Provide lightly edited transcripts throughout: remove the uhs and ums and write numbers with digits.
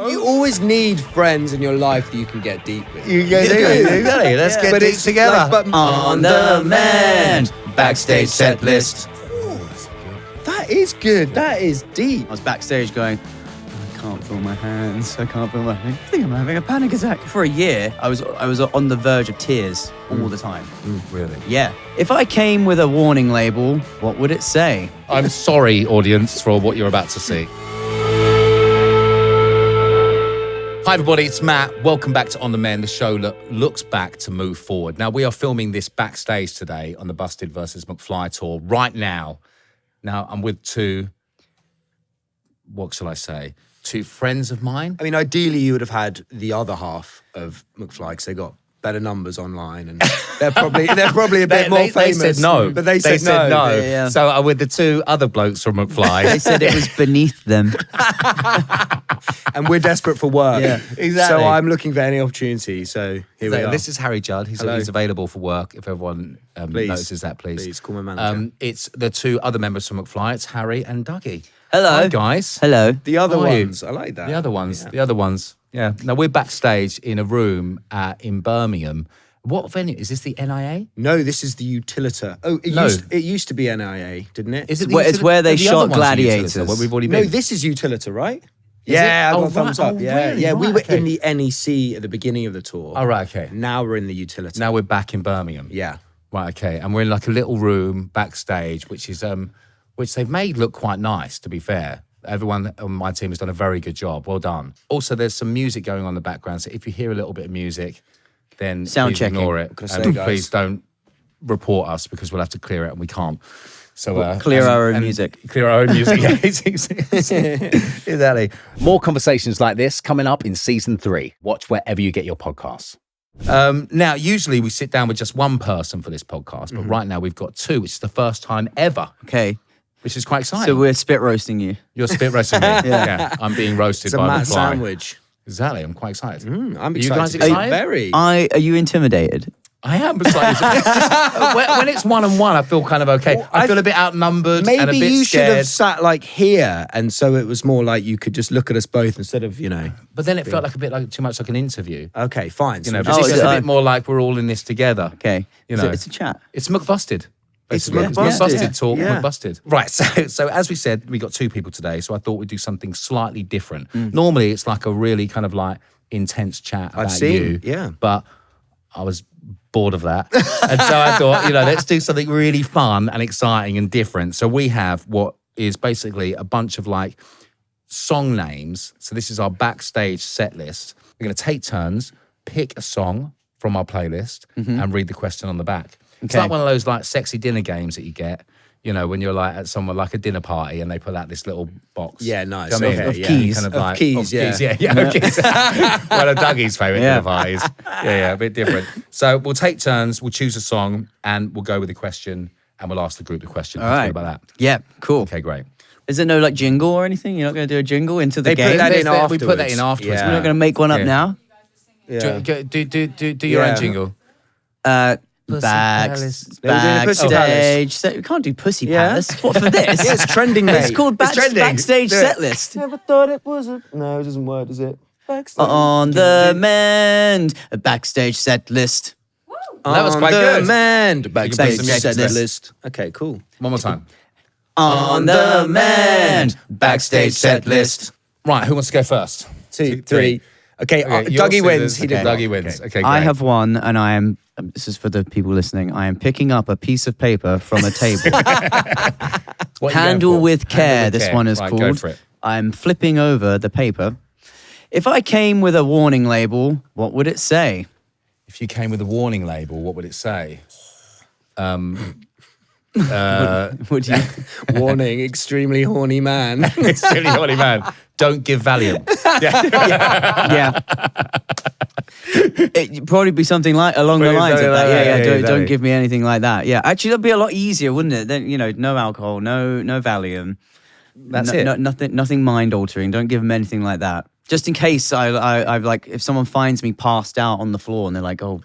You always need friends in your life that you can get deep with. Exactly. Let's get deep together. On the mend. Backstage set list. That is good. That is deep. I was backstage going, I can't feel my hands. I can't feel my hands. I think I'm having a panic attack. For a year, I was on the verge of tears all the time. Really? Yeah. If I came with a warning label, what would it say? I'm sorry, audience, for what you're about to see. Hi everybody, it's Matt. Welcome back to On The Men, the show that looks back to move forward. Now, we are filming this backstage today on the Busted vs. McFly tour right now. Now, I'm with two friends of mine. I mean, ideally, you would have had the other half of McFly because they got better numbers online, and they're probably a bit more famous. They said no. But they said no. Yeah. So I'm with the two other blokes from McFly. They said it was beneath them. And we're desperate for work. Yeah, exactly. So I'm looking for any opportunity. So here we are. This is Harry Judd. He's available for work. If everyone notices that, please. Please, call my manager. It's the two other members from McFly. It's Harry and Dougie. Hello. Hi, guys. Hello. The other How are you? ones. I like that. The other ones. Yeah. Now, we're backstage in a room in Birmingham. What venue? Is this the NIA? No, this is the Utilita. Oh, it used to be NIA, didn't it? Is it It's where they shot gladiators. Where we've already No, been. this is Utilita, right? Is yeah, it? I got Oh, thumbs right. up. Oh, Yeah, really? yeah. We Right, were okay. in the NEC at the beginning of the tour. Oh, right, okay. Now we're in the Utilita. Now we're back in Birmingham. Yeah. Right, okay. And we're in like a little room backstage, which they've made look quite nice, to be fair. Everyone on my team has done a very good job. Well done. Also, there's some music going on in the background. So if you hear a little bit of music, then Sound please checking. ignore it. What can I say, And guys? please don't report us because we'll have to clear it and we can't. So Clear our own music. Clear our own music. Yeah, exactly. More conversations like this coming up in season 3. Watch wherever you get your podcasts. Now, usually we sit down with just one person for this podcast, but right now we've got two, which is the first time ever, Okay. which is quite exciting. So we're spit roasting you. You're spit roasting me. Yeah. I'm being roasted It's a by Matt McFly. sandwich. Exactly. I'm quite excited. I'm Are you excited. guys excited? Very. Are you intimidated? I am excited. When it's 1-on-1, I feel kind of okay. I feel a bit outnumbered and a Maybe bit you should scared. have sat like here, and so it was more like you could just look at us both instead of, But then it felt like a bit like too much like an interview. Okay, fine. You know, So but Oh, this is is it- a bit more like we're all in this together. Okay. You know. It's a chat. It's McBusted. It's basically. McBusted. Talk, Yeah. McBusted. Right, so as we said, we got two people today, so I thought we'd do something slightly different. Normally, it's like a really kind of like intense chat about you. Yeah. But I was bored of that. And so I thought, let's do something really fun and exciting and different. So we have what is basically a bunch of like song names. So this is our backstage set list. We're going to take turns, pick a song from our playlist and read the question on the back. It's Okay. like one of those like sexy dinner games that you get, when you're like at someone like a dinner party and they put out this little box. Yeah, nice. Do you know what I mean? Okay, Of yeah. keys. Kind of Of like, keys, yeah. of keys. One of Dougie's favourite Yeah. dinner parties. Yeah, a bit different. So we'll take turns, we'll choose a song, and we'll go with the question, and we'll ask the group the question. All How do you right. feel about that? Yeah, cool. Okay, great. Is there no like jingle or anything? You're not going to do a jingle into the They game? put that in We put that in afterwards. Yeah. We're not going to make one up Yeah. now? Yeah. Do your Yeah. own jingle. Backstage. They were doing a Pussy Palace. We can't do Pussy Yeah. Palace. What for this? Yeah, it's trending, mate. It's called It's trending. Backstage Do it. set list. Never thought it was a... No, it doesn't work, does it? On the mend, a backstage set list. That was quite On good. Demand. Backstage some music set to this. list. Okay, cool. One more time. On the mend, backstage set list. Right, who wants to go first? 2, 3. Okay, your Dougie wins. scissors. He did Dougie wins. Okay, great. I have one, and I am. This is for the people listening. I am picking up a piece of paper from a table. What are you going Handle for? with care. Handle with This care. one is Right, called. Go for it. I'm flipping over the paper. If I came with a warning label, what would it say? If you came with a warning label, what would it say? Would you? Warning, extremely horny man. Extremely horny man. Don't give Valium. Yeah. It'd probably be something like along the Probably lines of something that. like that, Yeah, yeah, don't exactly. give me anything like that. Yeah, actually, that'd be a lot easier, wouldn't it? Then no alcohol, no Valium. That's it. Nothing mind altering. Don't give them anything like that. Just in case I've like, if someone finds me passed out on the floor and they're like, oh.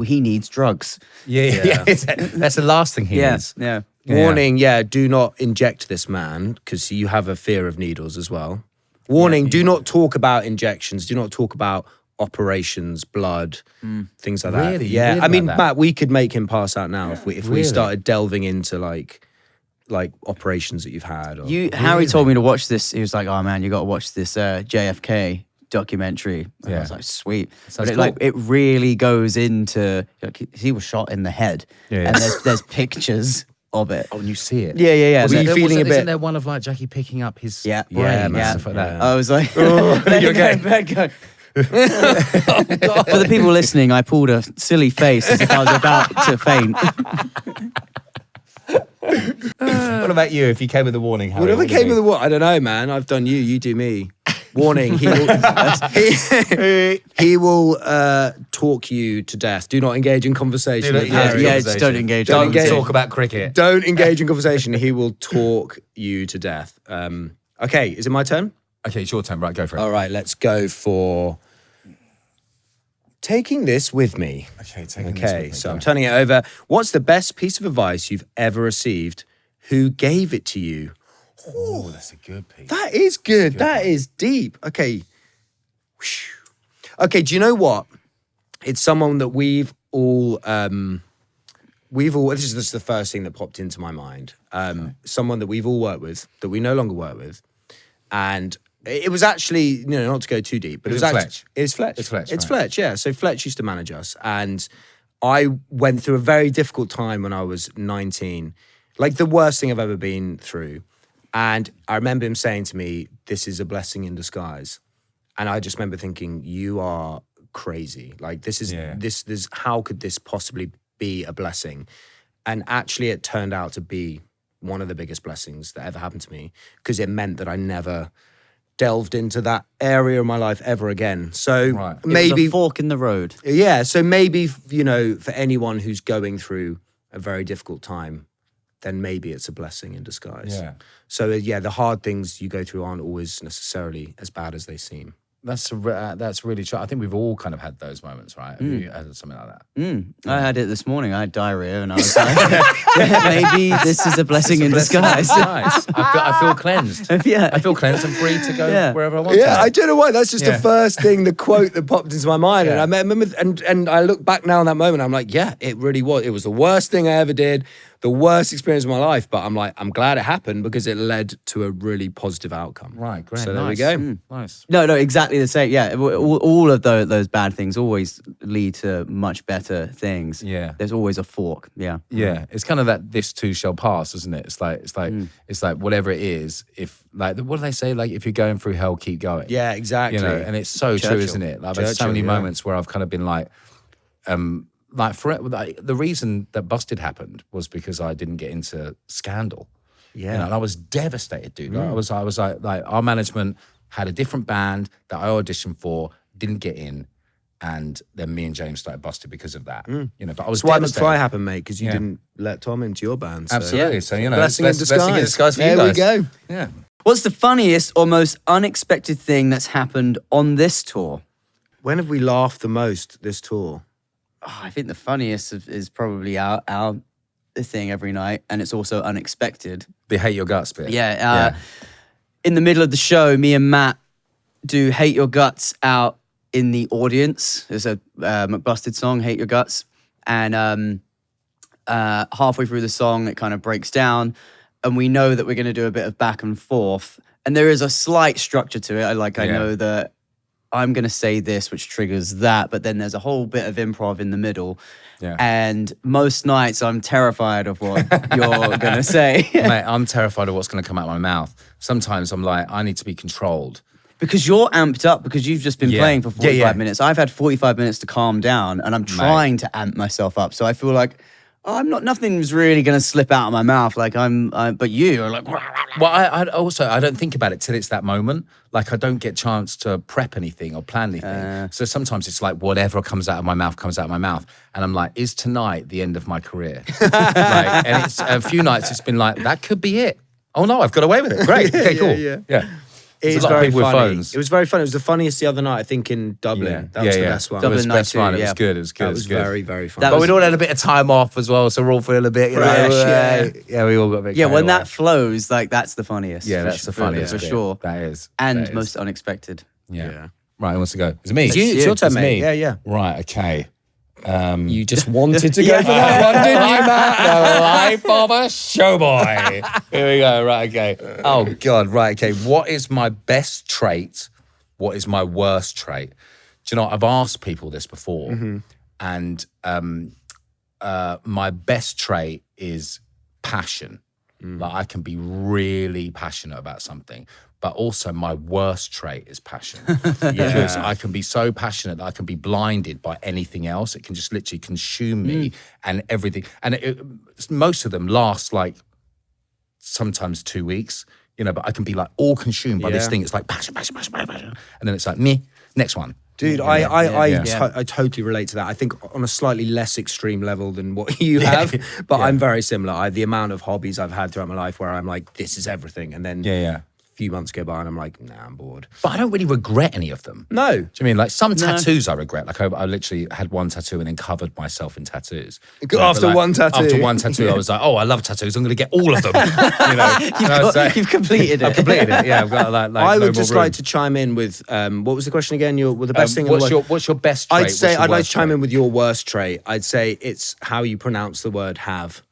He needs drugs. Yeah. That's the last thing he needs. Yeah. Warning, do not inject this man because you have a fear of needles as well. Warning, do not talk about injections. Do not talk about operations, blood, things like that. Really? Yeah. Weird I mean, about that? Matt, we could make him pass out now if we Really? started delving into like operations that you've had. Or, Harry told me to watch this. He was like, "Oh man, you got to watch this JFK documentary." And I was like, "Sweet." Sounds But cool. it really goes into he was shot in the head, Yeah. and there's pictures of it. Oh, and you see it. Yeah. Were you feeling a bit- Isn't there one of like Jackie picking up his Yeah. brain Yeah, and man. stuff like that? I was like, you're okay. go. For the people listening, I pulled a silly face as if I was about to faint. What about you? If you came with a warning, Harry, Whatever what do you came with the mean? what? I don't know, man. I've done you. You do me. Warning, he will talk you to death. Do not engage in conversation with Harry. Yeah, just don't engage. Don't engage. talk about cricket. Don't engage in conversation. He will talk you to death. Okay, is it my turn? Okay, it's your turn. Right, go for it. All right, let's go for taking this with me. Okay, taking this Okay, with me, so go. I'm turning it over. What's the best piece of advice you've ever received? Who gave it to you? Oh, that's a good piece. That is good. That is deep. Okay. Whew. Okay, do you know what? It's someone that we've all this is the first thing that popped into my mind. Someone that we've all worked with, that we no longer work with. And it was actually, not to go too deep, but it was actually Fletch. It's Fletch. It's Fletch, It's right. Fletch, yeah. So Fletch used to manage us. And I went through a very difficult time when I was 19. Like the worst thing I've ever been through. And I remember him saying to me, "This is a blessing in disguise." And I just remember thinking, you are crazy. Like this is this how could this possibly be a blessing? And actually it turned out to be one of the biggest blessings that ever happened to me, because it meant that I never delved into that area of my life ever again. So Right. It was maybe a fork in the road. yeah, so maybe, for anyone who's going through a very difficult time, then maybe it's a blessing in disguise. Yeah. So the hard things you go through aren't always necessarily as bad as they seem. That's really true. I think we've all kind of had those moments, right? Have you had something like that? I had it this morning. I had diarrhea, and I was like, maybe this is a blessing in disguise. Nice. I feel cleansed. Yeah. I feel cleansed and free to go Yeah. wherever I want Yeah, to. I don't know why. That's just Yeah. the first thing, the quote that popped into my mind. Yeah. And I remember, and I look back now on that moment, I'm like, yeah, it really was. It was the worst thing I ever did, the worst experience of my life. But I'm like, I'm glad it happened because it led to a really positive outcome. Right, great. So nice. there we go. Nice. No, exactly the same. Yeah, all of those bad things always lead to much better things. Yeah. There's always a fork. Yeah. Yeah, it's kind of that this too shall pass, isn't it? It's like whatever it is. If what do they say? Like if you're going through hell, keep going. Yeah, exactly. And it's so true, Churchill. isn't it? Like there's so Churchill, many yeah. moments where I've kind of been like the reason that Busted happened was because I didn't get into Scandal. Yeah. And I was devastated, dude. Like, I was like our management had a different band that I auditioned for, didn't get in, and then me and James started Busted because of that. But I was That's why devastated. McFly happened, mate, because you Yeah. didn't let Tom into your band. So. Absolutely. So Blessing in disguise. Blessing in disguise for there you guys. we go. Yeah. What's the funniest or most unexpected thing that's happened on this tour? When have we laughed the most this tour? Oh, I think the funniest is probably our thing every night, and it's also unexpected. The hate your guts bit. Yeah. In the middle of the show, me and Matt do Hate Your Guts out in the audience. There's a McBusted song, Hate Your Guts. And halfway through the song, it kind of breaks down. And we know that we're going to do a bit of back and forth. And there is a slight structure to it. I know that I'm going to say this, which triggers that. But then there's a whole bit of improv in the middle. Yeah. And most nights I'm terrified of what you're going to say. Mate, I'm terrified of what's going to come out of my mouth. Sometimes I'm like, I need to be controlled. Because you're amped up because you've just been Yeah. playing for 45 Yeah. minutes. I've had 45 minutes to calm down and I'm trying to amp myself up. So I feel like, nothing's really going to slip out of my mouth. Like but you are like, Well, I don't think about it till it's that moment. Like I don't get chance to prep anything or plan anything. So sometimes it's like whatever comes out of my mouth comes out of my mouth, and I'm like, is tonight the end of my career? And it's a few nights it's been like that could be it. Oh no, I've got away with it. Great. Okay, cool. Yeah. Yeah. It is a lot of very people with funny. phones. It was very funny. It was the funniest the other night, I think, in Dublin. That was the best one. That was Dublin the best night one. too, It was yeah. good. It was good. That It was good. very, very funny. That But was- we'd all had a bit of time off as well, so we're all feeling a bit, Fresh, yeah, we all got a bit. Yeah, carried when away. that flows, like that's the funniest. Yeah, for that's the sure, funniest for bit. sure. That is, And that is. most unexpected. Yeah. Right, who wants to go? Is it me? It's you. It's your turn, It's mate. me. Yeah. Right, okay. You just wanted to go for that one, didn't you, Matt? The life of a showboy. Here we go. Right, okay. Oh, God. Right, okay. What is my best trait? What is my worst trait? Do you know what? I've asked people this before, and my best trait is passion. Like, I can be really passionate about something. But also my worst trait is passion. Because I can be so passionate that I can be blinded by anything else. It can just literally consume me and everything. And most of them last like sometimes 2 weeks, but I can be like all consumed by this thing. It's like passion. And then it's like, me, next one. Dude, I totally relate to that. I think on a slightly less extreme level than what you have, but I'm very similar. The amount of hobbies I've had throughout my life where I'm like, this is everything. And then few months go by and I'm like, nah, I'm bored. But I don't really regret any of them. No. Do you know what I mean? Like some tattoos I regret. Like I literally had one tattoo and then covered myself in tattoos. After one tattoo. After one tattoo, I was like, oh, I love tattoos. I'm going to get all of them. You've completed it. I've completed it. Yeah, I've got like I no would just more room. like to chime in with, what was the question again? The best thing in the world. What's your best trait? I'd like to chime in with your worst trait. I'd say it's how you pronounce the word have.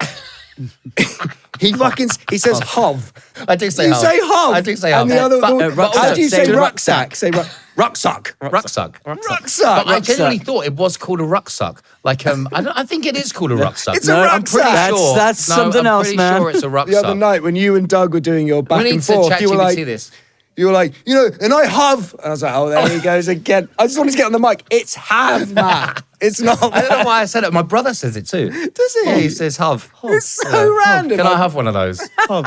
He says hov. I do say You hov. say hov. I do say hov. And the other, rucksack. how do you say Say rucksack? Say rucksack. Rucksack. Rucksack. But I genuinely thought it was called a rucksack. Like, I think it is called a rucksack. It's a rucksack. I'm pretty sure. That's something I'm else, pretty man. sure it's a rucksack. The other night when you and Doug were doing your back We need and to forth, you were like, this. and I have. And I was like, oh, there he goes again. I just wanted to get on the mic. It's have, Matt. It's not. I don't know why I said it. My brother says it too. Does he? Yeah, he says hov. It's so random. Can I have one of those? Why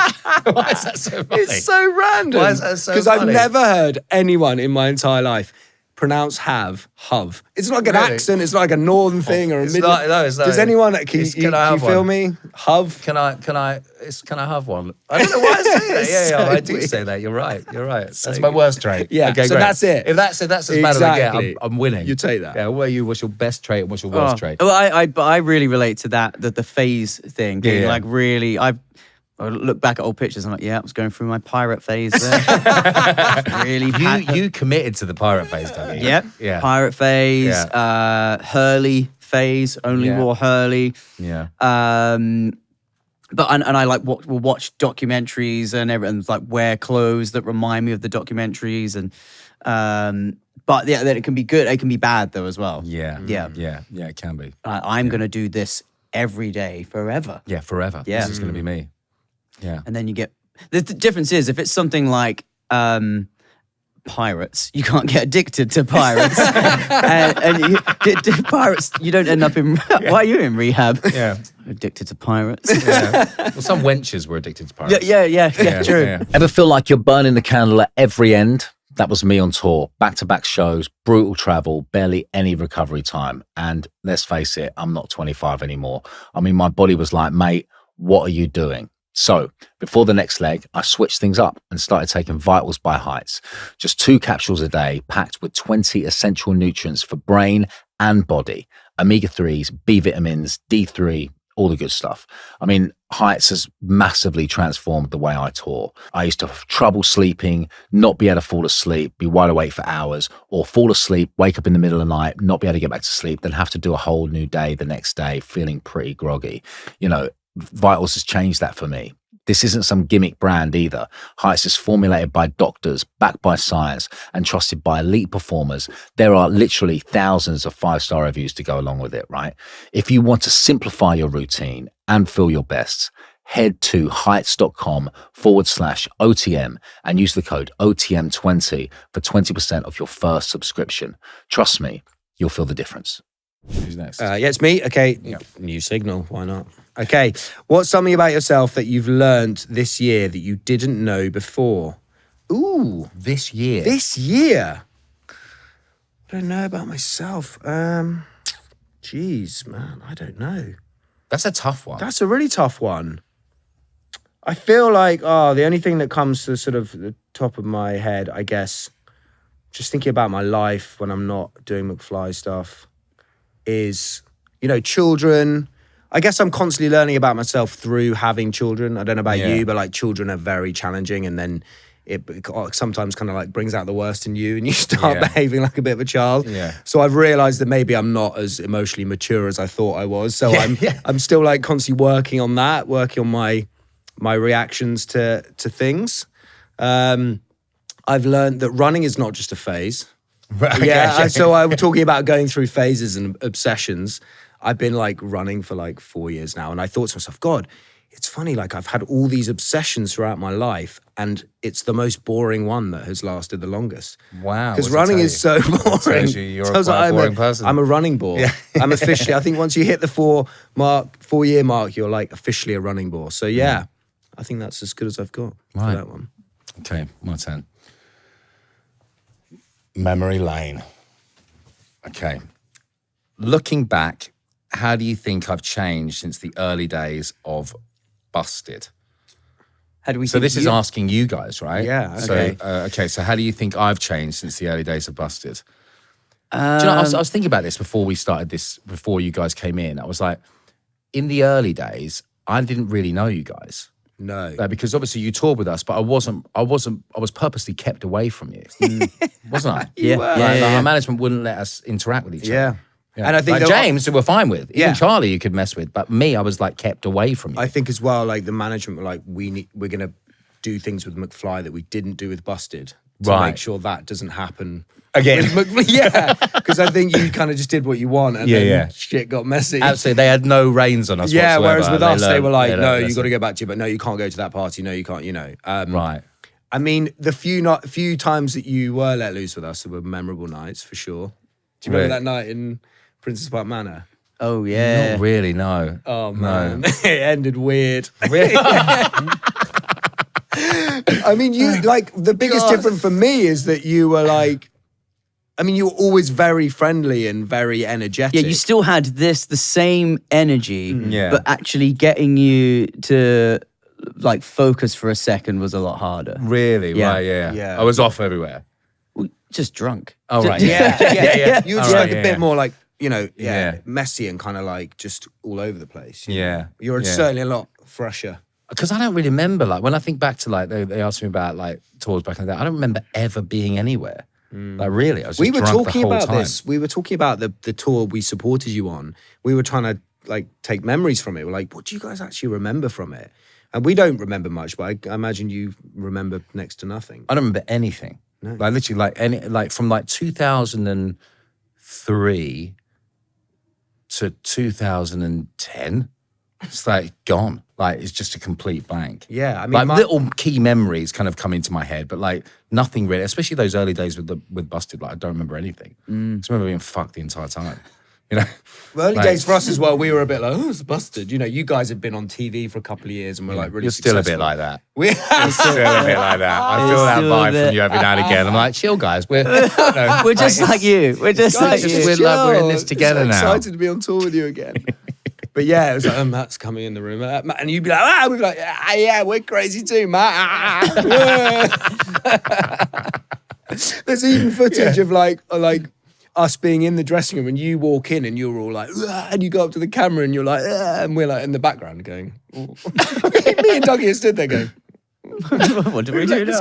is that so funny? It's so random. Why is that so Because I've funny? never heard anyone in my entire life pronounce have. It's not like an Really? accent. It's not like a northern thing or a It's middle. not- no, it's not. Does anyone? Can It's- you can I have feel one? me? Have. Can I have one? I don't know why I say that. Yeah, So I do weird. say that. You're right. That's my worst trait. Yeah, Okay, so great. that's it. If that's as bad as I Exactly. get, I'm winning. You take that. Yeah. What's your best trait and what's your worst trait? Well, I really relate to that, the phase thing. Being Yeah. like really, I look back at old pictures. I'm like, yeah, I was going through my pirate phase there. Really, You committed to the pirate phase, Dougie. Yep. Yeah. Pirate phase, Yeah. Hurley phase, only Yeah. wore Hurley. Yeah. But I like will watch documentaries and everything, like wear clothes that remind me of the documentaries and but yeah, then it can be good, it can be bad though as well. Yeah. Yeah. Yeah, it can be. I'm gonna do this every day forever. Yeah, forever. Yeah. This is going to be me. Yeah. And then you get the difference is if it's something like pirates, you can't get addicted to pirates. and pirates, you don't end up in. Why are you in rehab? Yeah. Addicted to pirates. Yeah. Well, some wenches were addicted to pirates. Yeah, true. Yeah. Ever feel like you're burning the candle at every end? That was me on tour, back-to-back shows, brutal travel, barely any recovery time. And let's face it, I'm not 25 anymore. I mean, my body was like, mate, what are you doing? So before the next leg, I switched things up and started taking Vitals by Heights. Just 2 capsules a day, packed with 20 essential nutrients for brain and body, omega-3s, B vitamins, D3, all the good stuff. I mean, Heights has massively transformed the way I tour. I used to have trouble sleeping, not be able to fall asleep, be wide awake for hours, or fall asleep, wake up in the middle of the night, not be able to get back to sleep, then have to do a whole new day the next day, feeling pretty groggy. Vitals has changed that for me. This isn't some gimmick brand either. Heights is formulated by doctors, backed by science, and trusted by elite performers. There are literally thousands of 5-star reviews to go along with it, right? If you want to simplify your routine and feel your best, head to heights.com/OTM and use the code OTM20 for 20% of your first subscription. Trust me, you'll feel the difference. Who's next? Yeah, it's me. Okay. New signal. Why not? Okay. What's something about yourself that you've learned this year that you didn't know before? Ooh, This year. this year. I don't know about myself. Geez, man, I don't know. That's a tough one. That's a really tough one. I feel like, the only thing that comes to sort of the top of my head, I guess, just thinking about my life when I'm not doing McFly stuff is, children. I guess I'm constantly learning about myself through having children. I don't know about you, but like children are very challenging, and then it sometimes kind of like brings out the worst in you and you start behaving like a bit of a child. Yeah. So I've realized that maybe I'm not as emotionally mature as I thought I was. So I'm still like constantly working on that, working on my reactions to things. I've learned that running is not just a phase. Right, So I'm talking about going through phases and obsessions. I've been like running for like 4 years now, and I thought to myself, God, it's funny, like I've had all these obsessions throughout my life, and it's the most boring one that has lasted the longest. Wow. Because running is so boring. You're quite a boring person. I'm a running ball. Yeah. I'm officially, I think once you hit the 4-year mark, you're like officially a running ball. So yeah, I think that's as good as I've got for that one. Okay, my turn. Memory lane. Okay. Looking back, how do you think I've changed since the early days of Busted? How do we? So this is asking you guys, right? Yeah. Okay. So how do you think I've changed since the early days of Busted? Do you know, I was thinking about this before we started this, before you guys came in. I was like, in the early days, I didn't really know you guys. No. Because obviously you toured with us, but I was purposely kept away from you. Wasn't I? Yeah. Our management wouldn't let us interact with each other. Yeah. And I think like James, who we're fine with. Even Yeah. Charlie, you could mess with. But me, I was like kept away from you. I think as well, like the management were like, we're going to do things with McFly that we didn't do with Busted to Right. make sure that doesn't happen Again. with McFly. Yeah, because I think you kind of just did what you want, and then shit got messy. Absolutely. They had no reins on us whatsoever. Whereas with us, they were like, learned no, a you got lesson. to go back to you, but no, you can't go to that party. No, you can't, Right. I mean, the few times that you were let loose with us were memorable nights for sure. Do you remember that night in Princess Park Manor? Oh yeah. Not really, no. Oh man, No. it ended weird. Really? I mean, you like the biggest difference for me is that you were like, I mean, you were always very friendly and very energetic. Yeah, you still had the same energy, Yeah. but actually getting you to like focus for a second was a lot harder. Really? Yeah. Right, yeah. Yeah. I was off everywhere. Just drunk. Oh, right. yeah. You were just All like right, a bit yeah. more like, Yeah. messy and kind of like just all over the place. you know? Yeah. You're Yeah. certainly a lot fresher. Because I don't really remember, like, when I think back to, like, they asked me about, like, tours back in the day, I don't remember ever being anywhere. Like, really, I was just We were drunk talking the whole about time. this. We were talking about the tour we supported you on. We were trying to like take memories from it. We're like, what do you guys actually remember from it? And we don't remember much, but I imagine you remember next to nothing. I don't remember anything. No. Like, literally, from, like, 2003 to 2010, it's, like, gone. Like, it's just a complete blank. Yeah, I mean, Like, my- little key memories kind of come into my head, but, like, nothing really, especially those early days with Busted, like, I don't remember anything. I just remember being fucked the entire time. You know? Early Like- days for us as well, we were a bit like, oh, it's Busted. You guys had been on TV for a couple of years and we're like really You're still a bit successful. like that. We Still a bit like that. I feel that Still a vibe bit. from you every now and again. I'm like, chill, guys. We're Just like you. We're just Guys, like just you. we're in this It's together so now. excited to be on tour with you again. But yeah, it was like, Matt's coming in the room. And you'd be like, we'd be like, yeah, we're crazy too, Matt. There's even footage of like us being in the dressing room and you walk in and you're all like, and you go up to the camera and you're like, and we're like in the background going, me and Dougie are stood there going, What do we do now?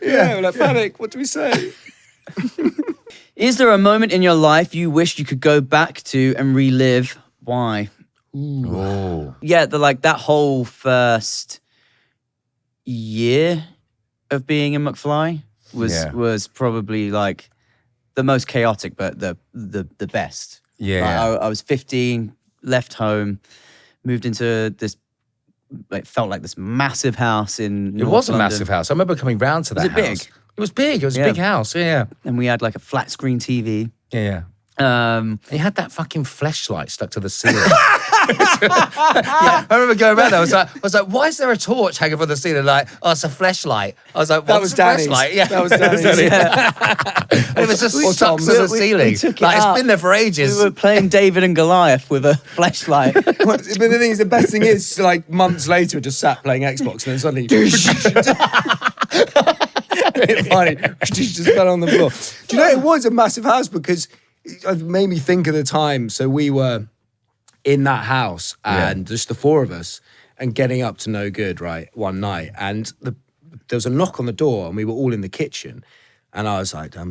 yeah, we're like, panic, what do we say? Is there a moment in your life you wish you could go back to and relive? Why? Oh. Yeah, that whole first year of being in McFly was probably like the most chaotic, but the best. Yeah. Like, I was 15, left home, moved into this. It felt like this massive house in. It North was a London. massive house. I remember coming round to that it house. big? It was big. It was a Yeah. big house. Yeah. And we had like a flat screen TV. Yeah. He had that fucking fleshlight stuck to the ceiling. I remember going around there. I was like, why is there a torch hanging from the ceiling? Like, oh, it's a fleshlight. I was like, That what's was a Danny's. fleshlight? Yeah, That was Danny's. And it was just Or stuck to Tom's. the ceiling. We took it Like, up. it's been there for ages. We were playing David and Goliath with a flashlight. But the thing is, the best thing is, like months later, we just sat playing Xbox and then suddenly, Funny. She just fell on the floor. Do you know, it was a massive house because it made me think of the time. So we were in that house and just the four of us and getting up to no good, right, one night. And there was a knock on the door and we were all in the kitchen. And I was like, I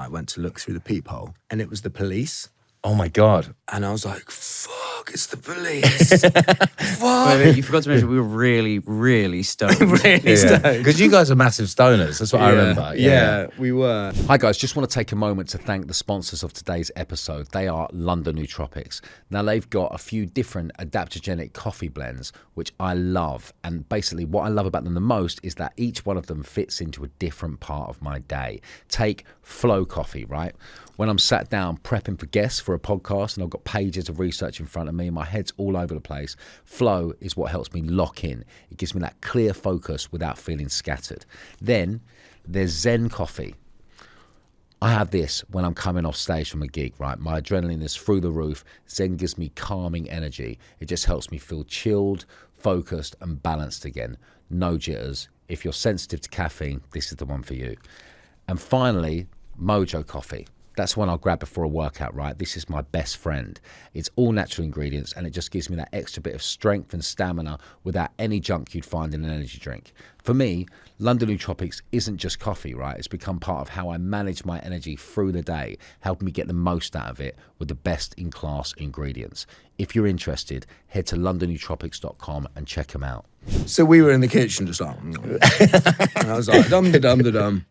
went to look through the peephole and it was the police. Oh my God. And I was like, fuck, it's the police. Fuck. Wait, you forgot to mention we were really, really stoned. Really stoned. Because you guys are massive stoners. That's what I remember. Yeah, we were. Hi guys, just want to take a moment to thank the sponsors of today's episode. They are London Nootropics. Now they've got a few different adaptogenic coffee blends, which I love. And basically what I love about them the most is that each one of them fits into a different part of my day. Take Flow Coffee, right? When I'm sat down prepping for guests for a podcast and I've got pages of research in front of me and my head's all over the place, Flow is what helps me lock in. It gives me that clear focus without feeling scattered. Then there's Zen Coffee. I have this when I'm coming off stage from a gig, right? My adrenaline is through the roof. Zen gives me calming energy. It just helps me feel chilled, focused and balanced again. No jitters. If you're sensitive to caffeine, this is the one for you. And finally, Mojo Coffee. That's one I'll grab before a workout, right? This is my best friend. It's all natural ingredients and it just gives me that extra bit of strength and stamina without any junk you'd find in an energy drink. For me, London Nootropics isn't just coffee, right? It's become part of how I manage my energy through the day, helping me get the most out of it with the best in class ingredients. If you're interested, head to londonnootropics.com and check them out. So we were in the kitchen just like, and I was like, dum-da-dum-da-dum.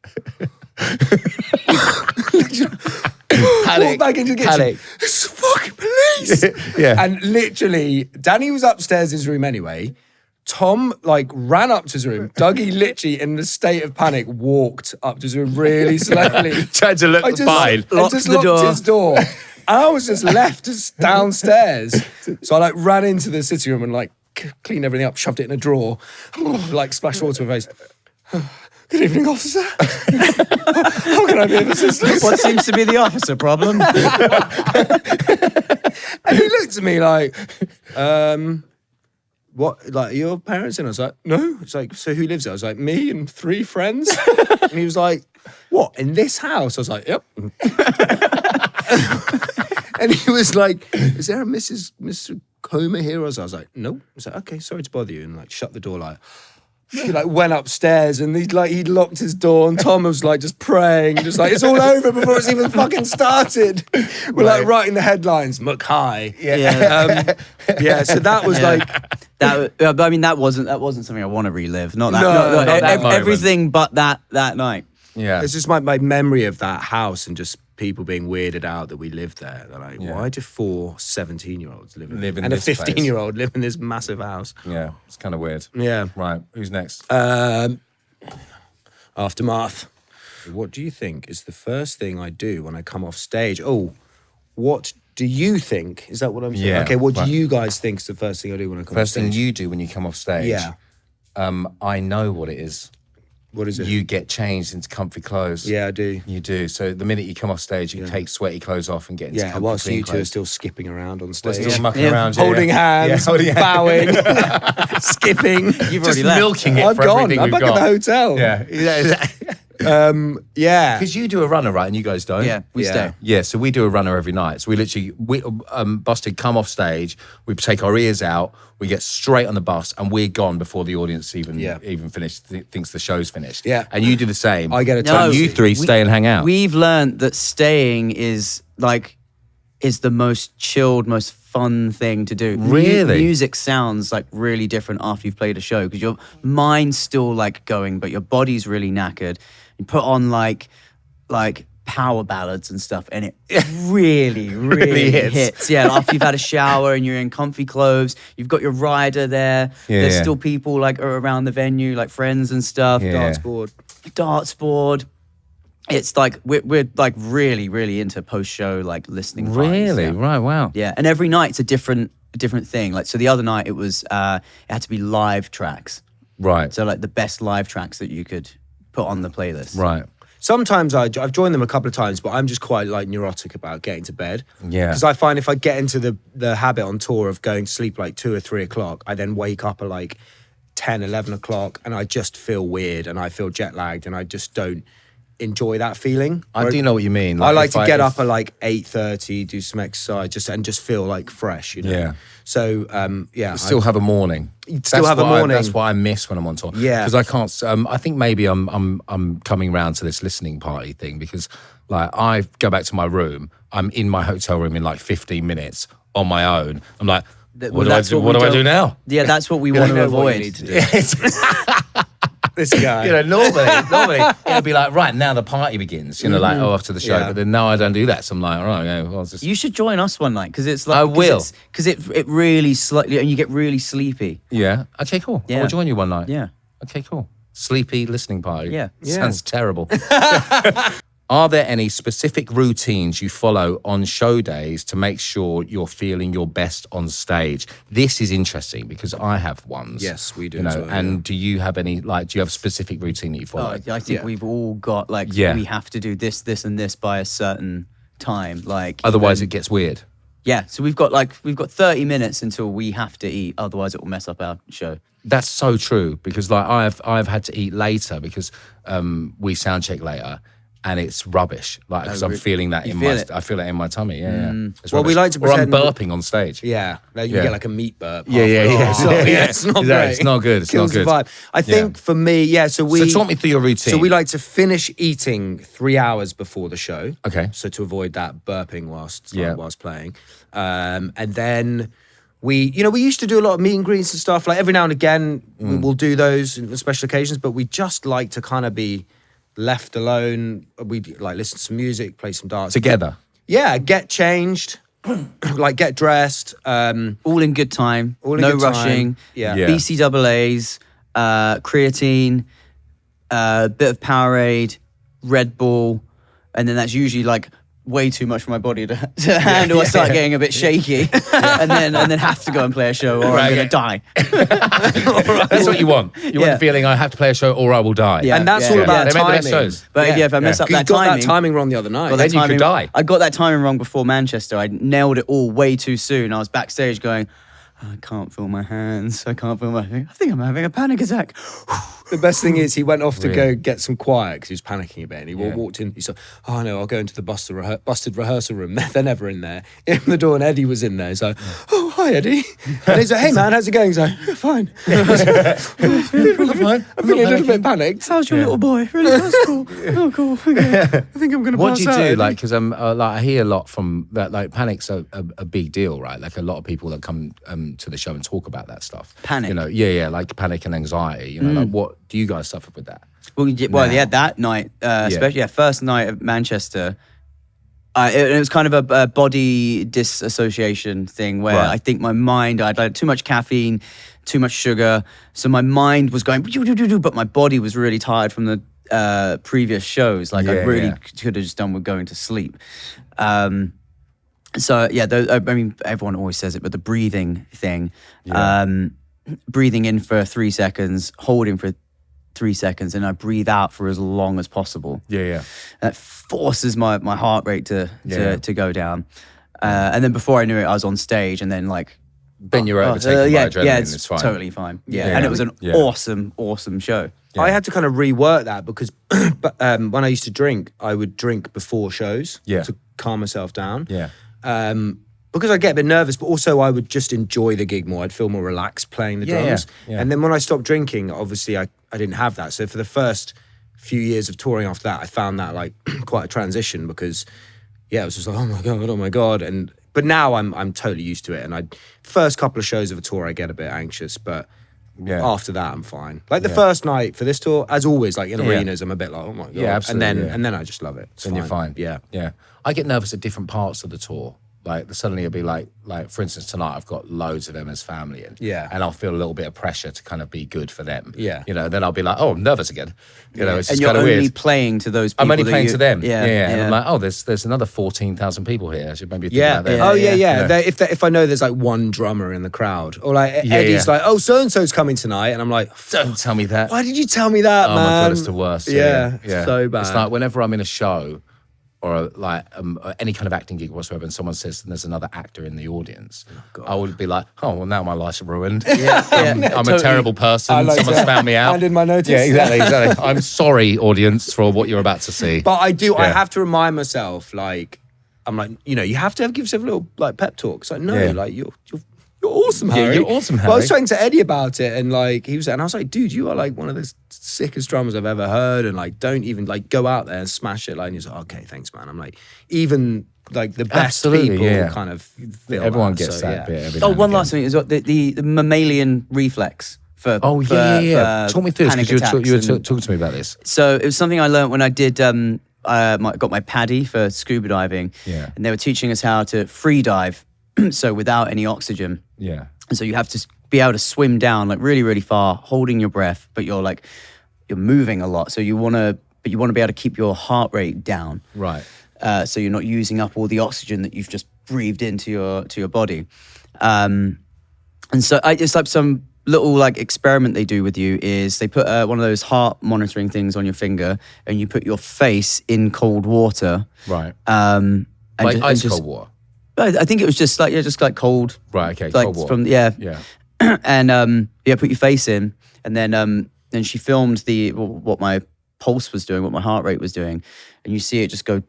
Walked back into the kitchen. It's the fucking police. Yeah. And literally, Danny was upstairs in his room anyway. Tom ran up to his room. Dougie literally in a state of panic walked up to his room really slowly. Tried to look fine. I just locked his door. And I was just left just downstairs. So I ran into the sitting room and cleaned everything up, shoved it in a drawer, splashed water in my face. Good evening, officer. How can I be of assistance? What seems to be the officer problem? And he looked at me like, what, are your parents in? I was like, no. It's like, so who lives there? I was like, me and 3 friends. And he was like, what, in this house? I was like, yep. And he was like, is there a Mr. Comer here? I was like, no. I was like, okay, sorry to bother you. And shut the door He went upstairs and he'd locked his door and Tom was just praying, just it's all over before it's even fucking started. We're writing the headlines, McFly. Yeah. So that was that. I mean, that wasn't something I want to relive. Not that. No, not that everything but that night. Yeah. It's just my memory of that house and just people being weirded out that we lived there. They're like, why do 4 17-year-olds live in and this a 15-year-old live in this massive house? Yeah, it's kind of weird. Yeah. Right, who's next? Aftermath. What do you think is the first thing I do when I come off stage? Oh, what do you think? Is that what I'm saying? Yeah, okay, what right. do you guys think is the first thing I do when I come off stage? First thing you do when you come off stage? Yeah. I know what it is. What is it? You get changed into comfy clothes. Yeah, I do. You do. So the minute you come off stage, you take sweaty clothes off and get into comfy whilst clean you two clothes. are still skipping around on We're stage. still mucking around. Holding hands, holding bowing, skipping. You've Just already left. milking it I've for gone. everything I'm we've back got. at the hotel. Yeah. Yeah. Because you do a runner, right? And you guys don't? Yeah, we stay. Yeah, so we do a runner every night. So we Busted come off stage, we take our ears out, we get straight on the bus, and we're gone before the audience even thinks the show's finished. Yeah. And you do the same. I get a No, taxi. You three stay and hang out. We've learned that staying is the most chilled, most fun thing to do. Really? Music sounds really different after you've played a show because your mind's still going, but your body's really knackered. You put on power ballads and stuff, and it really, really hits. Yeah, after you've had a shower and you're in comfy clothes, you've got your rider there. Yeah, There's yeah. still people around the venue, friends and stuff. Yeah. Darts board. It's we're really, really into post-show listening. vibes, Really? yeah. Right, wow. Yeah, and every night it's a different thing. So the other night it was it had to be live tracks. Right. So the best live tracks that you could put on the playlist. Right. Sometimes I've joined them a couple of times, but I'm just quite neurotic about getting to bed. Yeah. Because I find if I get into the habit on tour of going to sleep 2 or 3 o'clock, I then wake up at 10, 11 o'clock, and I just feel weird and I feel jet lagged and I just don't enjoy that feeling. I do know what you mean. I like to get up at like 8:30, do some exercise, just feel like fresh, you know. Yeah. So Still have a morning. Still have a morning. That's what I miss when I'm on tour. Yeah. Because I can't. I think maybe I'm coming round to this listening party thing because like I go back to my room. I'm in my hotel room in like 15 minutes on my own. I'm like, what do I do? What do I do now? Yeah, that's what we want to avoid. This guy. You know, normally it'd be like, right, now the party begins, you know, like, after the show. Yeah. But then now I don't do that. So I'm like, all right, yeah, well, I'll just... You should join us one night because it's like I will. Because it really slightly and you get really sleepy. Yeah. Okay, cool. Yeah. I'll join you one night. Yeah. Okay, cool. Sleepy listening party. Yeah. Sounds terrible. Are there any specific routines you follow on show days to make sure you're feeling your best on stage? This is interesting because I have ones. Yes, we do You know, as well, and yeah. do you have any, like, do you have a specific routine that you follow? I think we've all got like we have to do this, this, and this by a certain time. Like Otherwise it gets weird. yeah. So we've got 30 minutes until we have to eat. Otherwise, it will mess up our show. That's so true because like I've had to eat later because we sound check later and it's rubbish. Like because I'm feeling that in feel it? I feel it in my tummy. Yeah, yeah. It's Well, we rubbish. like to Or I'm pretend- burping on stage. Yeah, like you Yeah. get like a meat burp. Yeah, yeah, yeah. So, yeah, it's not Exactly. great. It's not good. It's Kills not the good. vibe. I think for me, so talk me through your routine. So we like to finish eating 3 hours before the show. Okay. So to avoid that burping whilst playing, and then we used to do a lot of meet and greets and stuff. Like every now and again, we'll do those in special occasions. But we just like to kind of be left alone. We like listen to some music, play some darts together. Yeah, get changed, like get dressed. All in good time. All in no good time. rushing. Yeah. Yeah. BCAAs, creatine, bit of Powerade, Red Bull, and then that's usually like way too much for my body to handle. I start getting a bit shaky, and then have to go and play a show, or I'm gonna die. That's what you want. You want Yeah. the feeling I have to play a show or I will die. Yeah. And that's all about They make the timing. best shows. But if I mess up You that got timing, that timing wrong the other night. got Then that you could timing- die. I got that timing wrong before Manchester. I nailed it all way too soon. I was backstage going, I can't feel my hands. I can't feel my. I think I'm having a panic attack. The best thing is he went off to Really? go get some quiet because he was panicking a bit. And he walked in. He said, "Oh no, I'll go into the busted rehearsal room. They're never in there." In the door, and Eddie was in there. He's like, "Oh hi, Eddie." And he's like, "Hey man, how's it going?" He's like, "Yeah, "Fine." I'm feeling a little bit panicked. How's your little boy? Really? That's cool. Oh, cool. Okay. I think I'm gonna. What pass do you out, do? Eddie. Like, because I hear a lot from that. Like, panic's a big deal, right? Like, a lot of people that come to the show and talk about that stuff. Panic? You know, yeah, like panic and anxiety. You know, like what do you guys suffer with that? Well, that night, especially first night at Manchester, it was kind of a body disassociation thing where Right. I think my mind, I'd had too much caffeine, too much sugar, so my mind was going, but my body was really tired from the previous shows. Like I really could have just done with going to sleep. So yeah, I mean, everyone always says it, but the breathing thing, breathing in for 3 seconds, holding for 3 seconds, and I breathe out for as long as possible. Yeah. That forces my heart rate to go down. And then before I knew it, I was on stage, and then like Then you're overtaken by adrenaline. it's It's fine. totally fine. Yeah, Yeah. and it was an Yeah. awesome show. I had to kind of rework that because when I used to drink, I would drink before shows to calm myself down. Yeah. Because I get a bit nervous, but also I would just enjoy the gig more. I'd feel more relaxed playing the drums. Yeah. And then when I stopped drinking, obviously I didn't have that. So for the first few years of touring after that, I found that like quite a transition because it was just like, oh my God. But now I'm totally used to it. And first couple of shows of a tour, I get a bit anxious, but after that, I'm fine. Like the first night for this tour, as always, like in arenas, I'm a bit like, oh my God. Yeah, absolutely, And then I just love it. It's Then you're fine. Yeah. Yeah. I get nervous at different parts of the tour. Like suddenly it'll be like for instance tonight I've got loads of them as family and I'll feel a little bit of pressure to kind of be good for them. Yeah. You know, then I'll be like, oh, I'm nervous again. You know, it's And just you're kind of only weird. playing to those people. I'm only that playing you- to them. Yeah. And I'm like, oh, there's another 14,000 people here. I should maybe think Yeah. about them. Oh yeah. Yeah. If I know there's like one drummer in the crowd, or like Yeah, Eddie's yeah. like, oh, so and so's coming tonight, and I'm like, Don't tell me that. why did you tell me that, Oh man? my God, it's the worst. Yeah, yeah. so bad. It's like whenever I'm in a show or any kind of acting gig whatsoever, and someone says there's another actor in the audience, I would be like, oh, well, now my life's ruined. I'm totally. a terrible person. like Someone's to found me out. hand in my notice. Yeah, exactly. I'm sorry, audience, for what you're about to see. But I do. I Yeah. have to remind myself, like, I'm like, you have to give yourself a little like pep talk. It's like, no, Yeah. like you're awesome, Harry. you're awesome, Well, I was Harry. talking to Eddie about it, and like he was, and I was like, dude, you are like one of the sickest drummers I've ever heard, and like don't even like go out there and smash it. Like, and he's like, okay, thanks, man. I'm like, even like the best Absolutely, people yeah. kind of feel Everyone that, gets so, that yeah. bit. Every now and one again. last thing is what the mammalian reflex for. Oh, for, yeah. for Talk me through this, panic because you were attacks and- talking to me about this. So it was something I learned when I did. Got my paddy for scuba diving. Yeah. And they were teaching us how to free dive, so without any oxygen. Yeah. And so you have to be able to swim down like really, really far, holding your breath, but you're moving a lot. So you want to be able to keep your heart rate down. Right. So you're not using up all the oxygen that you've just breathed into your body. And so it's like some little like experiment they do with you is they put one of those heart monitoring things on your finger, and you put your face in cold water. Right. And Like ice just- cold water. I think it was just like cold. Right. Okay. Like cold water. from Yeah. and put your face in, and then she filmed what my pulse was doing, what my heart rate was doing, and you see it just go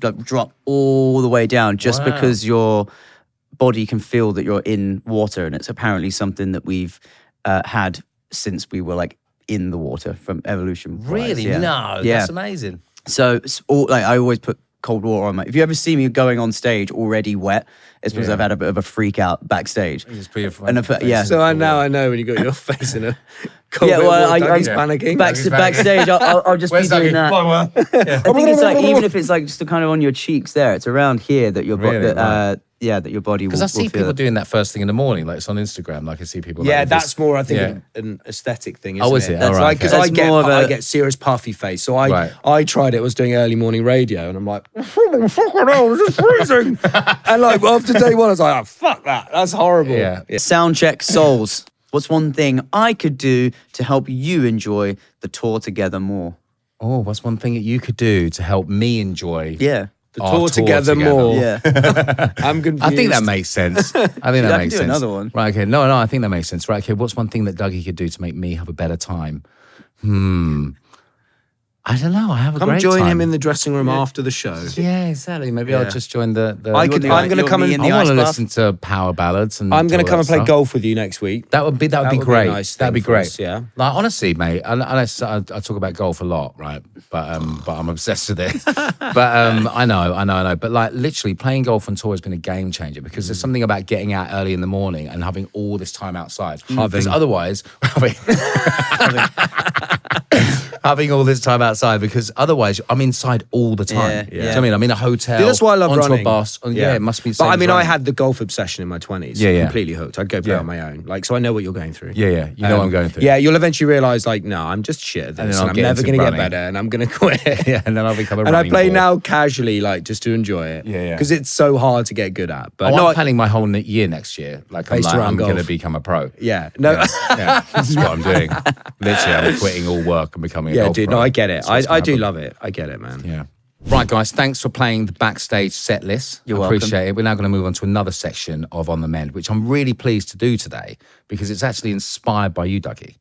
like drop all the way down, just Wow. because your body can feel that you're in water, and it's apparently something that we've had since we were like in the water from evolution. Really? Yeah. No. Yeah. That's amazing. So it's I always put cold water on my. If you ever see me going on stage already wet, it's because Yeah. I've had a bit of a freak out backstage. Just put your And if- yeah. So now I know when you got your face in a cold Yeah, well, Dougie's I- panicking. Backstage, I'll just Where's be doing Dougie? that. I think it's like even if it's like just kind of on your cheeks there, it's around here that your Really? that your body will. Because I see will feel people it. doing that first thing in the morning. Like it's on Instagram. Like I see people. Yeah, like, with that's this- more, I think, Yeah. an aesthetic thing, Oh, isn't is it? That's All right, like, because okay. That's more of I a- get serious puffy face. So Right. I tried it, I was doing early morning radio, and I'm like, fucking hell, this is freezing. And like, after day one, I was like, oh, fuck that. That's horrible. Yeah. Sound check souls. What's one thing I could do to help you enjoy the tour together more? Oh, what's one thing that you could do to help me enjoy? Yeah. The our tour together more. Yeah. I'm confused. I think that makes sense. I think that I can makes do sense. another one. Right. Okay. No. I think that makes sense. Right. Okay. What's one thing that Dougie could do to make me have a better time? I don't know. I have a Come great join time. him in the dressing room after the show. Yeah, exactly. Maybe I'll Yeah. just join the. I'm going to come and I want to listen to power ballads and. I'm going all to come that and play stuff. golf with you next week. That would be That would be a great. nice That'd be thing for great. us, yeah. Like honestly, mate. I talk about golf a lot, right? But I'm obsessed with it. But I know. But like literally, playing golf on tour has been a game changer because there's something about getting out early in the morning and having all this time outside. Because otherwise, having all this time outside, because otherwise I'm inside all the time. Yeah, Do you know yeah. what I mean? I'm in a hotel. Dude, that's why I love onto running. a bus. Yeah, it must be. The But same I as mean, I running. had the golf obsession in my 20s. Yeah, yeah. Completely hooked. I'd go play Yeah. on my own. Like, so I know what you're going through. Yeah. You know what I'm going through. Yeah, you'll eventually realize, like, no, I'm just shit at And this, then I'll and I'm get never into going to get running. better, and I'm going to quit. Yeah, and then I'll become a And I running play ball. now casually, like, just to enjoy it. Yeah. Because it's so hard to get good at. But Oh, no, I'm planning my whole year next year. Like I'm Based around going to golf. become a pro. yeah, no, Yeah, this is what I'm doing. Literally, I'm quitting all work and becoming a yeah, golf dude, pro. no, I get it. That's what's I gonna do happen. love it. I get it, man. Yeah. Right, guys, thanks for playing the Backstage set list. You're I welcome. appreciate it. We're now going to move on to another section of On the Mend, which I'm really pleased to do today because it's actually inspired by you, Dougie.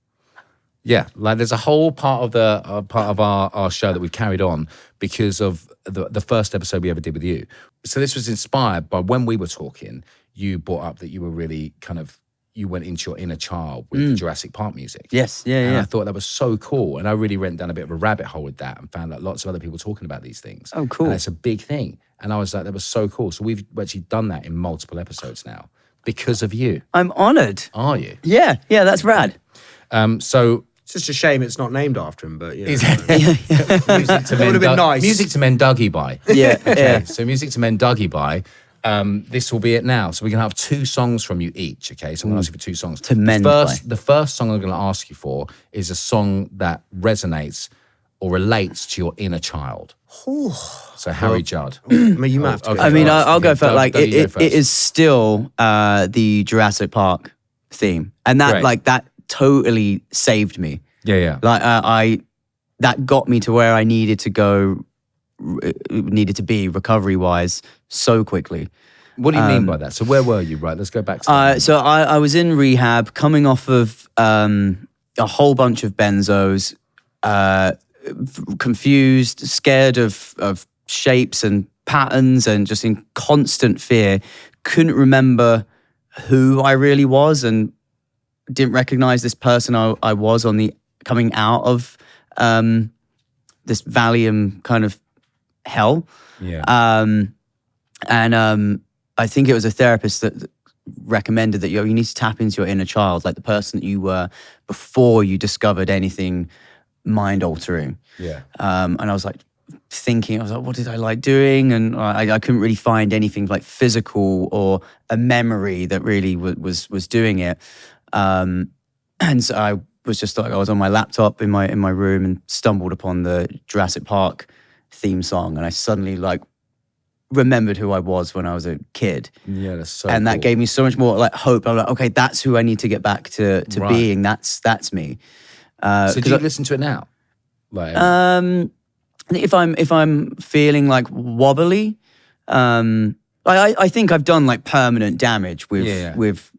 Yeah, like there's a whole part of our show that we've carried on because of the first episode we ever did with you. So this was inspired by when we were talking, you brought up that you were really you went into your inner child with the Jurassic Park music. Yes. Yeah. And Yeah. I thought that was so cool. And I really went down a bit of a rabbit hole with that and found out lots of other people talking about these things. Oh, cool. And it's a big thing. And I was like, that was so cool. So we've actually done that in multiple episodes now because of you. I'm honored. Are you? Yeah. Yeah. That's rad. So It's just a shame it's not named after him, but yeah. music to men would've been nice. Music to men Dougie by. Yeah. Okay, Yeah. so music to men Dougie by. This will be it now. So we're going to have 2 songs from you each, okay? So I'm going to ask you for 2 songs. To mend by. The first song I'm going to ask you for is a song that resonates or relates to your inner child. So Harry Judd. I mean, you might have to. Okay. go I mean, first. I'll go Okay, for Doug- like Dougie, go it first. is still the Jurassic Park theme, and that Great. that totally saved me. Yeah. Like that got me to where I needed to go needed to be recovery-wise so quickly. What do you mean by that? So where were you? Right, let's go back to that. So I was in rehab, coming off of a whole bunch of benzos, confused, scared of shapes and patterns, and just in constant fear. Couldn't remember who I really was, and didn't recognize this person I was on the coming out of this Valium kind of hell. Yeah. I think it was a therapist that recommended that you need to tap into your inner child, like the person that you were before you discovered anything mind altering. Yeah. And I was like thinking, what did I like doing? And I couldn't really find anything like physical or a memory that really was doing it. And so I was just like, I was on my laptop in my room and stumbled upon the Jurassic Park theme song, and I suddenly like remembered who I was when I was a kid. Yeah, that's so and that cool. gave me so much more like hope. I'm like, okay, that's who I need to get back to Right. being. That's me. So do you listen to it now? Like, If I'm feeling like wobbly, I think I've done like permanent damage with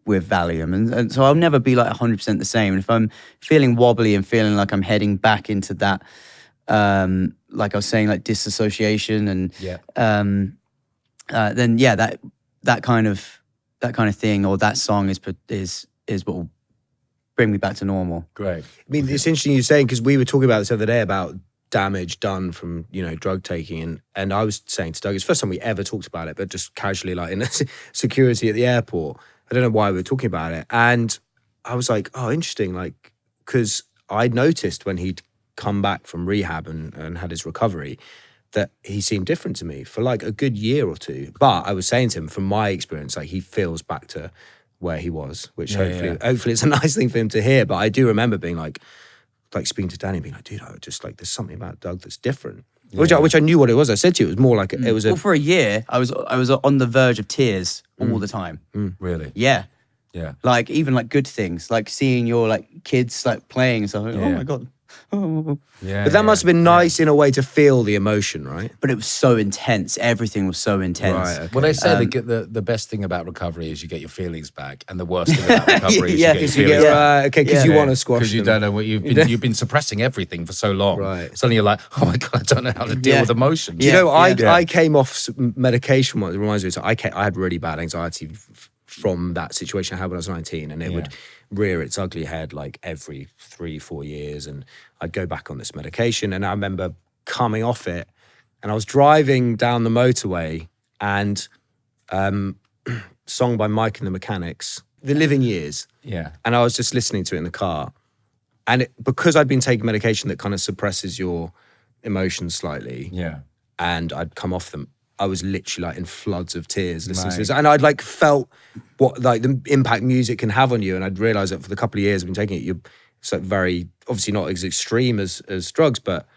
Valium, and so I'll never be like 100% the same. And if I'm feeling wobbly and feeling like I'm heading back into that, like I was saying, like disassociation, and then that kind of thing, or that song is what will bring me back to normal. great. I mean, it's interesting you're saying, because we were talking about this the other day about damage done from, drug taking. And I was saying to Doug, it's the first time we ever talked about it, but just casually, like in security at the airport. I don't know why we were talking about it. And I was like, oh, interesting. Like, because I noticed when he'd come back from rehab and had his recovery, that he seemed different to me for like a good year or two. But I was saying to him, from my experience, like he feels back to where he was, which hopefully it's a nice thing for him to hear. But I do remember being like speaking to Danny, being like, dude, I just like, there's something about Doug that's different. Which I knew what it was. I said to you, it was more like it was a. Well, for a year, I was on the verge of tears all the time. Really? Yeah. Yeah. Like even like good things, like seeing your like kids like playing and stuff. Like, oh my god. Oh. Yeah. But that must have been nice in a way to feel the emotion, right? But it was so intense. Everything was so intense. Right, okay. Well, they say the best thing about recovery is you get your feelings back, and the worst thing about recovery is you get your feelings back. Because you want to squash Because you them. don't know what you've been suppressing everything for so long. Right. Suddenly you're like, oh my god, I don't know how to deal with emotions. You know, I came off medication once. It reminds me, so I had really bad anxiety from that situation I had when I was 19, and it would rear its ugly head like every 3-4 years, and I'd go back on this medication. And I remember coming off it, and I was driving down the motorway, and song by Mike and the Mechanics, The Living Years. Yeah. And I was just listening to it in the car. And because I'd been taking medication that kind of suppresses your emotions slightly, and I'd come off them, I was literally like in floods of tears listening to this. And I'd like felt what like the impact music can have on you. And I'd realized that for the couple of years I've been taking it, it's like very, obviously not as extreme as drugs, but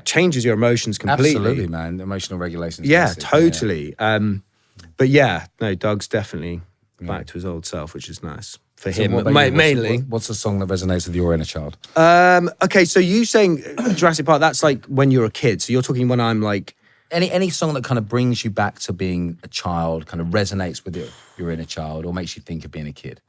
changes your emotions completely. Absolutely, man. Emotional regulation. Yeah, totally. But yeah, no, Doug's definitely back to his old self, which is nice for him, mainly. What's the song that resonates with your inner child? Okay, so you saying Jurassic Park, that's like when you're a kid. So you're talking when I'm like... Any song that kind of brings you back to being a child, kind of resonates with your inner child, or makes you think of being a kid?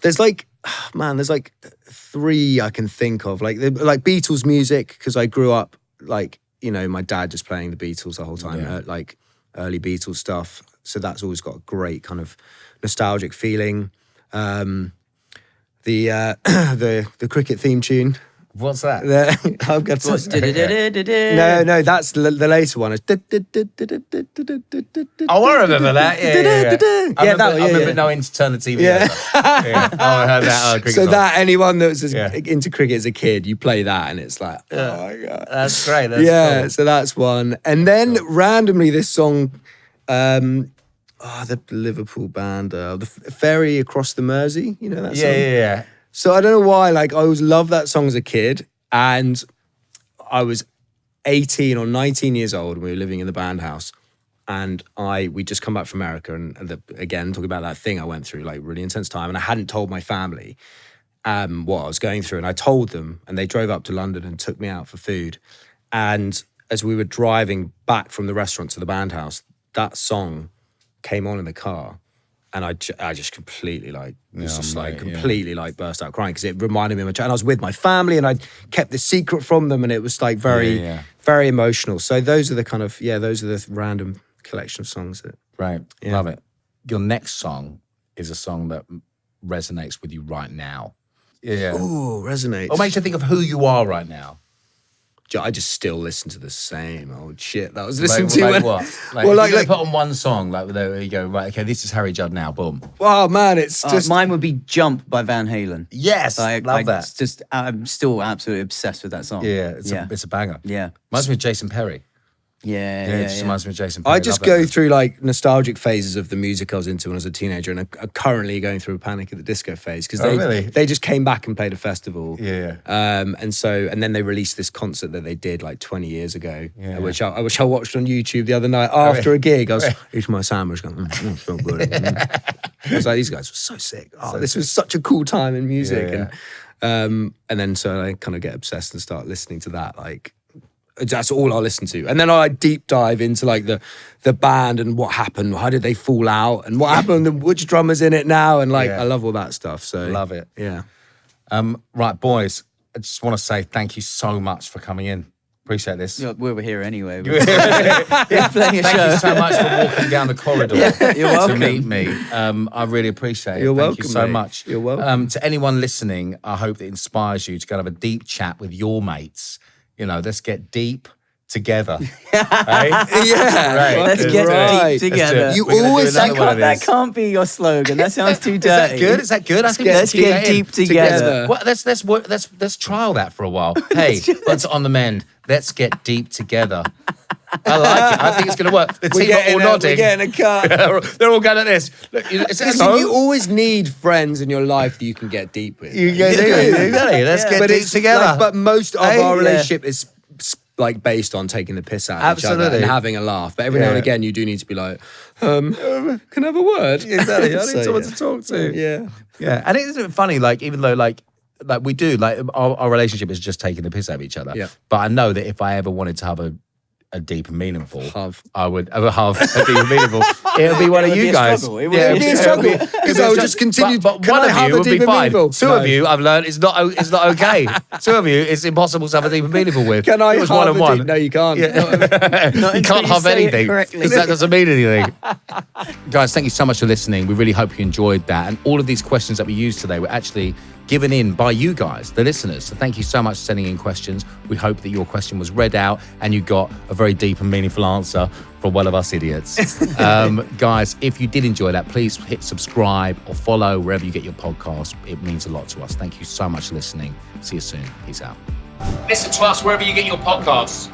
There's like, there's like 3 I can think of. Like Beatles music, because I grew up like, my dad just playing the Beatles the whole time, like early Beatles stuff. So that's always got a great kind of nostalgic feeling. The cricket theme tune. What's that? I've got What's No, that's the later one. Oh, I remember that. Yeah. I remember knowing to turn the TV over. Oh, I heard that. So that anyone that was into cricket as a kid, you play that, and it's like, oh my god, that's great. That's cool. So that's one. And then randomly, this song, the Liverpool band, the Ferry Across the Mersey. You know that song? Yeah. So I don't know why, like I always loved that song as a kid, and I was 18 or 19 years old when we were living in the band house, and we'd just come back from America, and again, talking about that thing I went through, like really intense time, and I hadn't told my family what I was going through, and I told them, and they drove up to London and took me out for food, and as we were driving back from the restaurant to the band house, that song came on in the car. And I just completely completely burst out crying because it reminded me of my child. And I was with my family and I kept this secret from them, and it was like very emotional. So those are the kind of, those are the random collection of songs that. Right. Love it. Your next song is a song that resonates with you right now. Yeah. Ooh, resonates. Or makes you think of who you are right now. I just still listen to the same old shit that I was listening to. Like what? Like put on one song, like there you go, right, okay, this is Harry Judd now, boom. Oh man, it's just... Mine would be Jump by Van Halen. Yes, love that. It's just, I'm still absolutely obsessed with that song. Yeah, it's a banger. Yeah. Reminds me of Jason Perry. Yeah. Just reminds me of Jason Perry. I just go through like nostalgic phases of the music I was into when I was a teenager, and I'm currently going through a Panic at the Disco phase because they just came back and played a festival. Yeah. And then they released this concert that they did like 20 years ago, which I watched on YouTube the other night after a gig. I was eating my sandwich going, it's so good. I was like, these guys were so sick. This was such a cool time in music. And then so I kind of get obsessed and start listening to that, like, that's all I listen to. And then I deep dive into like the band and what happened, how did they fall out, and what happened, and which drummer's in it now, and like I love all that stuff. So love it. Yeah. Right, boys, I just want to say thank you so much for coming in. Appreciate this. We were here anyway. Playing a show. Thank you so much for walking down the corridor you're welcome. to meet me. I really appreciate it. You're welcome, Thank you so mate. much. You're welcome. To anyone listening, I hope it inspires you to go and have a deep chat with your mates. You know, let's get deep together. Right? Yeah. Let's get deep together. You always that can't be your slogan. That sounds too dirty. Is that good? I think Let's get deep together. Well, let's trial that for a while. Hey, let's on the mend. Let's get deep together. I like it. I think it's going to work. The team are all nodding. We're getting a car. They're all going like this. Look, You always need friends in your life that you can get deep with. Exactly. Let's get deep together. Like, but most of our relationship is like based on taking the piss out of each other and having a laugh. But every now and again, you do need to be like, can I have a word? Exactly. I need someone to talk to. Yeah. And isn't it funny? Like, even though like we do, like our relationship is just taking the piss out of each other. Yeah. But I know that if I ever wanted to have a deep and meaningful, I would have a deep and meaningful. It would be one of you guys. It would be a struggle. Because I would just continue. But one of you would be fine. Two of you, I've learned, it's not okay. Two of you, it's impossible to have a deep and meaningful with. Can I have one and one? No, you can't. You can't have anything because that doesn't mean anything. Guys, thank you so much for listening. We really hope you enjoyed that. And all of these questions that we used today were actually given in by you guys, the listeners. So thank you so much for sending in questions. We hope that your question was read out and you got a very deep and meaningful answer from one of us idiots. Guys, if you did enjoy that, please hit subscribe or follow wherever you get your podcast. It means a lot to us. Thank you so much for listening. See you soon. Peace out. Listen to us wherever you get your podcasts.